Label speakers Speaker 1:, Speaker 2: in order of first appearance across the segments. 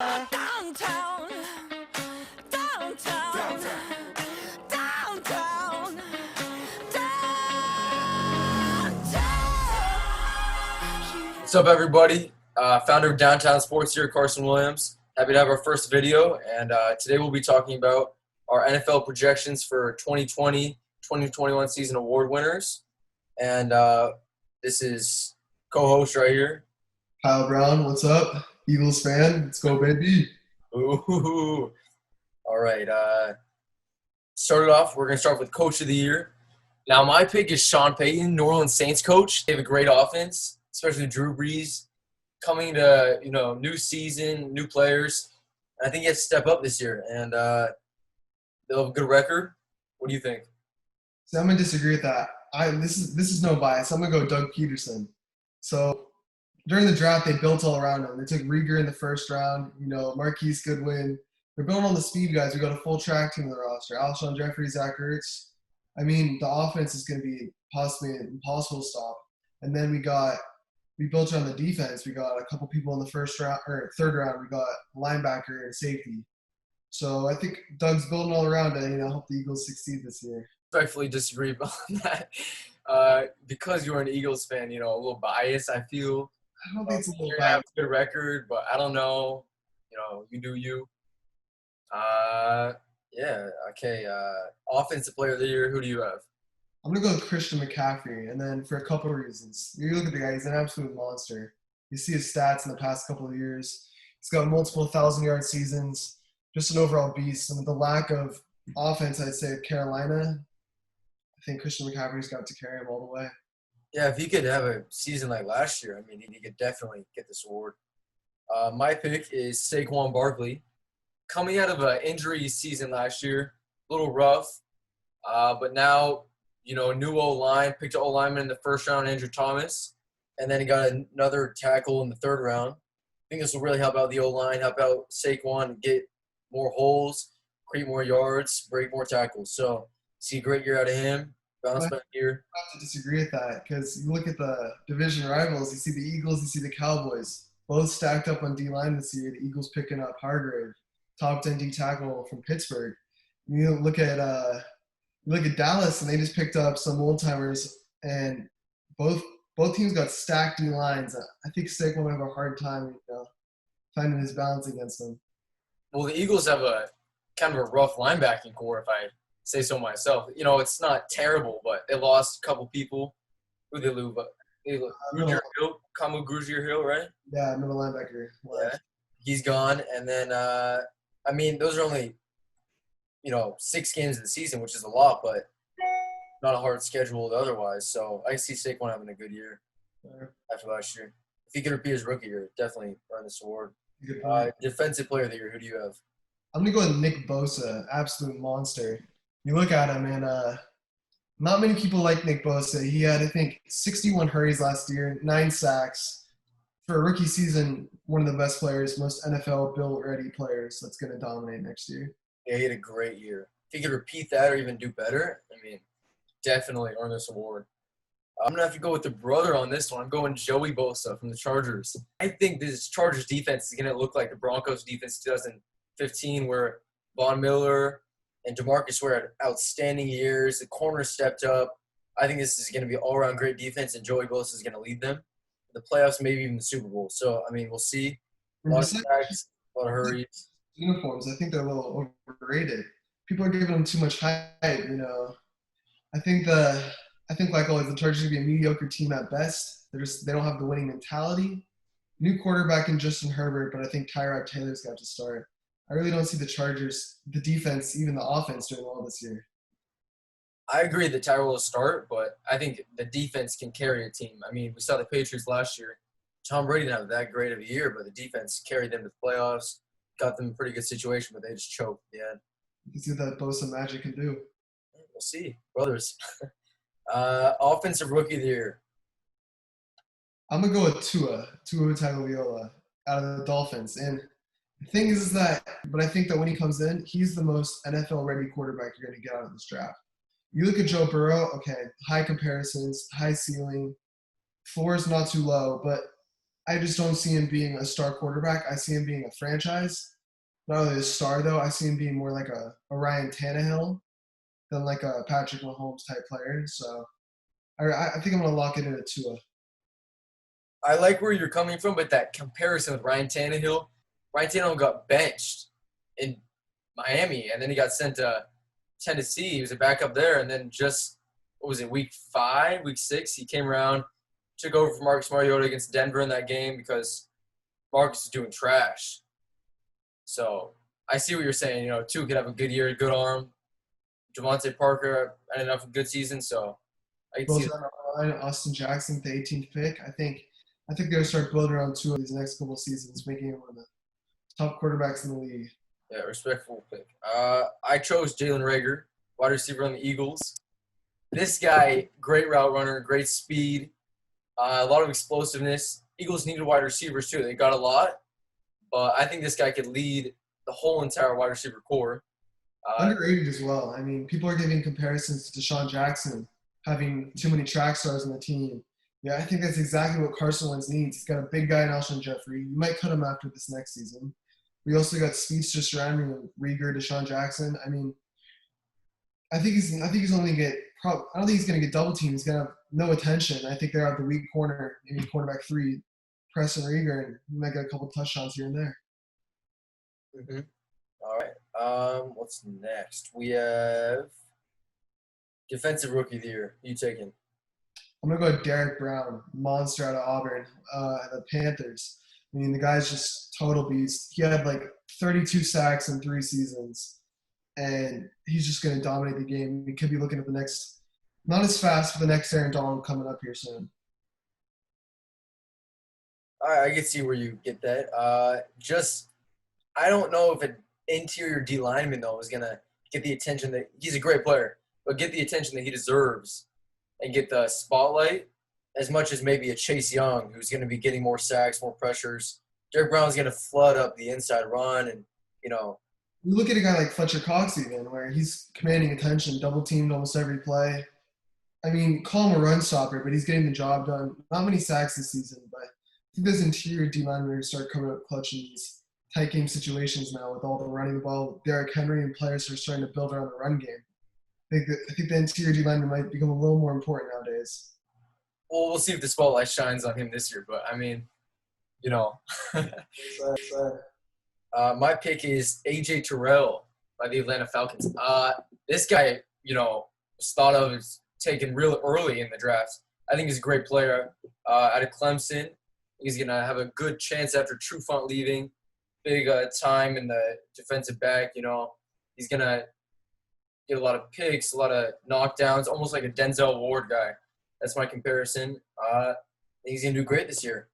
Speaker 1: Downtown, downtown, downtown, downtown.
Speaker 2: What's up, everybody? Founder of Downtown Sports here, Carson Williams. Happy to have our first video, and today we'll be talking about our NFL projections for 2020-2021 season award winners. And this is co-host right here.
Speaker 3: Kyle Brown, what's up? Eagles fan, let's go, baby.
Speaker 2: Ooh. All right. Started off, we're going to start with Coach of the Year. Now, my pick is Sean Payton, New Orleans Saints coach. They have a great offense, especially Drew Brees. Coming to, new season, new players. I think he has to step up this year, and they'll have a good record. What do you think?
Speaker 3: So I'm going to disagree with that. This is no bias. I'm going to go Doug Peterson. So during the draft, they built all around him. They took Rieger in the first round, Marquise Goodwin. They're building on the speed guys. We got a full track team in the roster. Alshon Jeffrey, Zach Ertz. I mean, the offense is going to be possibly impossible to stop. And then we built on the defense. We got a couple people in the first round or third round. We got linebacker and safety. So I think Doug's building all around to help the Eagles succeed this year.
Speaker 2: Respectfully disagree on that. Because you're an Eagles fan, a little biased, I feel.
Speaker 3: I don't think it's a little
Speaker 2: You
Speaker 3: bad.
Speaker 2: have a good record, but I don't know. You do you. Yeah, okay. Offensive player of the year, who do you have?
Speaker 3: I'm going to go with Christian McCaffrey, and then for a couple of reasons. You look at the guy, he's an absolute monster. You see his stats in the past couple of years. He's got multiple 1,000-yard seasons, just an overall beast. And with the lack of offense, I'd say, of Carolina, I think Christian McCaffrey's got to carry him all the way.
Speaker 2: Yeah, if he could have a season like last year, he could definitely get this award. My pick is Saquon Barkley. Coming out of an injury season last year, a little rough, but now, new O-line, picked an O-lineman in the first round, Andrew Thomas, and then he got another tackle in the third round. I think this will really help out the O-line, help out Saquon, get more holes, create more yards, break more tackles. So, see a great year out of him. Bounce back here.
Speaker 3: I have to disagree with that because you look at the division rivals, you see the Eagles, you see the Cowboys, both stacked up on D-line this year. The Eagles picking up Hargrave, top 10 D tackle from Pittsburgh. You look at Dallas, and they just picked up some old-timers, and both teams got stacked D-lines. I think Saquon will have a hard time finding his balance against them.
Speaker 2: Well, the Eagles have a kind of a rough linebacking core, if I say so myself. It's not terrible, but they lost a couple people. Who they lose? Kamu Grugier-Hill, right?
Speaker 3: Yeah, middle linebacker.
Speaker 2: Yeah, he's gone. And then, those are only, 6 games of the season, which is a lot, but not a hard schedule otherwise. So I see Saquon having a good year after last year. If he could repeat his rookie year, definitely earn this award. Defensive player of the year, who do you have?
Speaker 3: I'm going to go with Nick Bosa, absolute monster. You look at him, and not many people like Nick Bosa. He had, I think, 61 hurries last year, 9 sacks. For a rookie season, one of the best players, most NFL built-ready players that's going to dominate next year.
Speaker 2: Yeah, he had a great year. If he could repeat that or even do better, definitely earn this award. I'm going to have to go with the brother on this one. I'm going Joey Bosa from the Chargers. I think this Chargers defense is going to look like the Broncos defense 2015, where Von Miller and DeMarcus Ware had outstanding years. The corner stepped up. I think this is going to be all-around great defense, and Joey Bosa is going to lead them. The playoffs, maybe even the Super Bowl. So, we'll see. A lot of sacks, a lot of hurries.
Speaker 3: Uniforms, I think they're a little overrated. People are giving them too much hype, I think like always, the Chargers are going to be a mediocre team at best. They don't have the winning mentality. New quarterback in Justin Herbert, but I think Tyrod Taylor's got to start. I really don't see the Chargers, the defense, even the offense doing well this year.
Speaker 2: I agree that Tyrod will start, but I think the defense can carry a team. We saw the Patriots last year. Tom Brady didn't have that great of a year, but the defense carried them to the playoffs, got them in a pretty good situation, but they just choked at the end.
Speaker 3: You can see what that Bosa magic can do.
Speaker 2: We'll see. Brothers. Offensive Rookie of the Year.
Speaker 3: I'm going to go with Tua Tagovailoa out of the Dolphins. And the thing is but I think that when he comes in, he's the most NFL-ready quarterback you're going to get out of this draft. You look at Joe Burrow, okay, high comparisons, high ceiling, floor is not too low, but I just don't see him being a star quarterback. I see him being a franchise. Not really a star, though. I see him being more like a Ryan Tannehill than like a Patrick Mahomes type player. So I think I'm going to lock it in at Tua.
Speaker 2: I like where you're coming from, but that comparison with Ryan Tannehill got benched in Miami, and then he got sent to Tennessee. He was a backup there, and then just what was it, week 6, he came around, took over for Marcus Mariota against Denver in that game because Marcus is doing trash. So I see what you're saying. You know, Tua could have a good year, good arm. Devontae Parker ended up a good season, so I can see
Speaker 3: Goes
Speaker 2: it.
Speaker 3: on the line, Austin Jackson, the 18th pick. I think they'll start building around Tua these next couple of seasons, making him one of the top quarterbacks in the league.
Speaker 2: Yeah, respectful pick. I chose Jalen Rager, wide receiver on the Eagles. This guy, great route runner, great speed, a lot of explosiveness. Eagles needed wide receivers too. They got a lot, but I think this guy could lead the whole entire wide receiver core.
Speaker 3: Underrated as well. I mean, people are giving comparisons to Deshaun Jackson having too many track stars on the team. Yeah, I think that's exactly what Carson Wentz needs. He's got a big guy in Alshon Jeffrey. You might cut him after this next season. We also got speedsters surrounding him, Rieger, Deshaun Jackson. I mean, I think he's only get. I don't think he's going to get double teamed. He's going to have no attention. I think they're at the weak corner, maybe cornerback 3, Preston Rieger, and he might get a couple touchdowns here and there.
Speaker 2: Mm-hmm. All right. What's next? We have defensive rookie of the year. Who you taking?
Speaker 3: I'm gonna go with Derek Brown, monster out of Auburn, the Panthers. I mean, the guy's just total beast. He had like 32 sacks in 3 seasons, and he's just gonna dominate the game. We could be looking at the next, not as fast, but the next Aaron Donald coming up here soon.
Speaker 2: I can see where you get that. I don't know if an interior D lineman though is gonna get the attention that he's a great player, but get the attention that he deserves and get the spotlight as much as maybe a Chase Young, who's going to be getting more sacks, more pressures. Derek Brown's going to flood up the inside run, and you know.
Speaker 3: You look at a guy like Fletcher Cox even, where he's commanding attention, double teamed almost every play. I mean, call him a run stopper, but he's getting the job done. Not many sacks this season, but I think those interior D linemen start coming up clutch in these tight game situations now with all the running the ball. Derrick Henry and players are starting to build around the run game. I think the interior D lineman might become a little more important nowadays.
Speaker 2: Well, we'll see if the spotlight shines on him this year, but I mean, you know. My pick is A.J. Terrell by the Atlanta Falcons. This guy, was thought of as taken real early in the draft. I think he's a great player out of Clemson. He's going to have a good chance after Trufant leaving. Big time in the defensive back, He's going to get a lot of picks, a lot of knockdowns, almost like a Denzel Ward guy. That's my comparison. I think he's going to do great this year.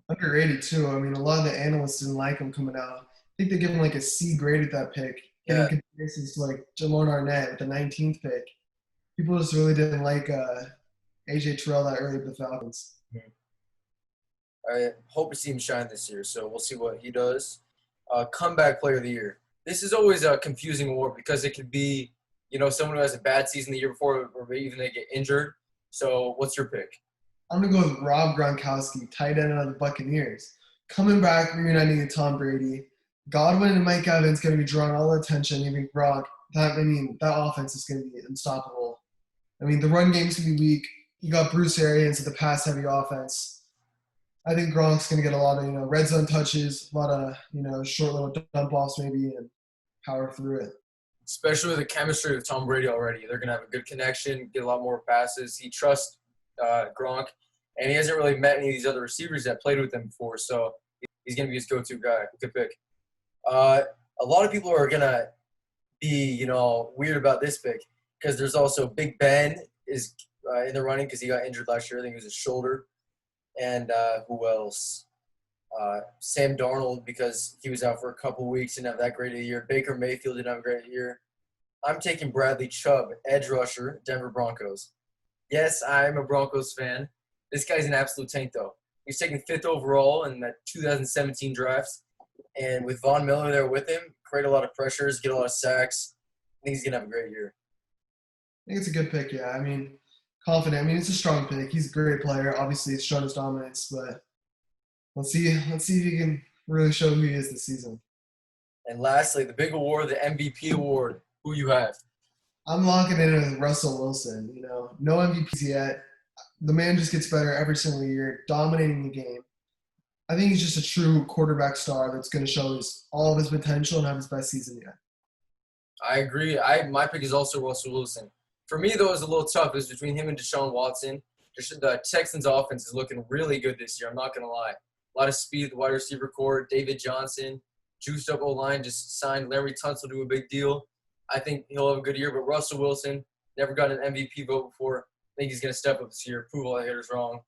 Speaker 3: Underrated, too. I mean, a lot of the analysts didn't like him coming out. I think they give him like a C grade at that pick.
Speaker 2: Yeah.
Speaker 3: Getting comparisons to like Jamon Arnett with the 19th pick. People just really didn't like A.J. Terrell that early with the Falcons.
Speaker 2: I hope to see him shine this year, so we'll see what he does. Comeback player of the year. This is always a confusing award because it could be, someone who has a bad season the year before or even they get injured. So what's your pick?
Speaker 3: I'm going to go with Rob Gronkowski, tight end of the Buccaneers. Coming back, reuniting with Tom Brady. Godwin and Mike Evans going to be drawing all the attention. Even Gronk. That offense is going to be unstoppable. I mean, the run game's going to be weak. You got Bruce Arians with the pass-heavy offense. I think Gronk's going to get a lot of, red zone touches, a lot of, short little dump offs maybe, and power through it.
Speaker 2: Especially with the chemistry with Tom Brady already. They're going to have a good connection, get a lot more passes. He trusts Gronk, and he hasn't really met any of these other receivers that played with him before, so he's going to be his go-to guy. Good pick. A lot of people are going to be, weird about this pick because there's also Big Ben is in the running because he got injured last year. I think it was his shoulder. And who else? Sam Darnold because he was out for a couple weeks, didn't have that great a year. Baker Mayfield didn't have a great year. I'm taking Bradley Chubb, edge rusher, Denver Broncos. Yes, I'm a Broncos fan. This guy's an absolute tank, though. He's taken 5th overall in that 2017 drafts. And with Von Miller there with him, create a lot of pressures, get a lot of sacks. I think he's going to have a great year.
Speaker 3: I think it's a good pick, yeah. I mean, confident. I mean, it's a strong pick. He's a great player. Obviously, it's shown his dominance, but Let's see. Let's see if he can really show who he is this season.
Speaker 2: And lastly, the big award, the MVP award. Who you have?
Speaker 3: I'm locking in with Russell Wilson. You know, no MVPs yet. The man just gets better every single year, dominating the game. I think he's just a true quarterback star that's going to show all of his potential and have his best season yet.
Speaker 2: I agree. My pick is also Russell Wilson. For me, though, it's a little tough. It's between him and Deshaun Watson. The Texans' offense is looking really good this year. I'm not going to lie. A lot of speed at the wide receiver core. David Johnson, juiced up O-line, just signed Larry Tunsil to a big deal. I think he'll have a good year. But Russell Wilson, never got an MVP vote before. I think he's going to step up this year, prove all the haters wrong.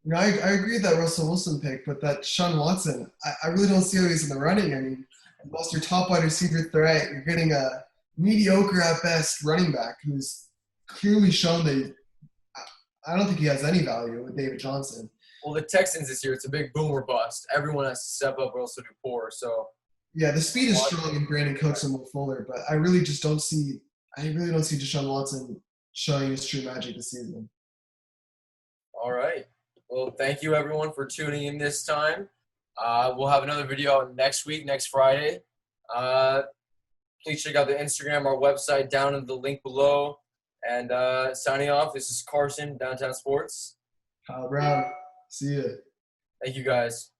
Speaker 3: You know, I agree with that Russell Wilson pick, but that Sean Watson, I really don't see how he's in the running. I mean, unless your top wide receiver threat, you're getting a mediocre at best running back who's clearly shown that I don't think he has any value with David Johnson.
Speaker 2: Well, the Texans this year, it's a big boom or bust. Everyone has to step up or else they'll do poor. So
Speaker 3: yeah, the speed is strong in Brandon Cooks and Will Fuller, but I really don't see Deshaun Watson showing his true magic this season.
Speaker 2: All right. Well, thank you, everyone, for tuning in this time. We'll have another video out next week, next Friday. Please check out the Instagram, our website, down in the link below. And signing off, this is Carson, Downtown Sports.
Speaker 3: Kyle Brown, see ya.
Speaker 2: Thank you, guys.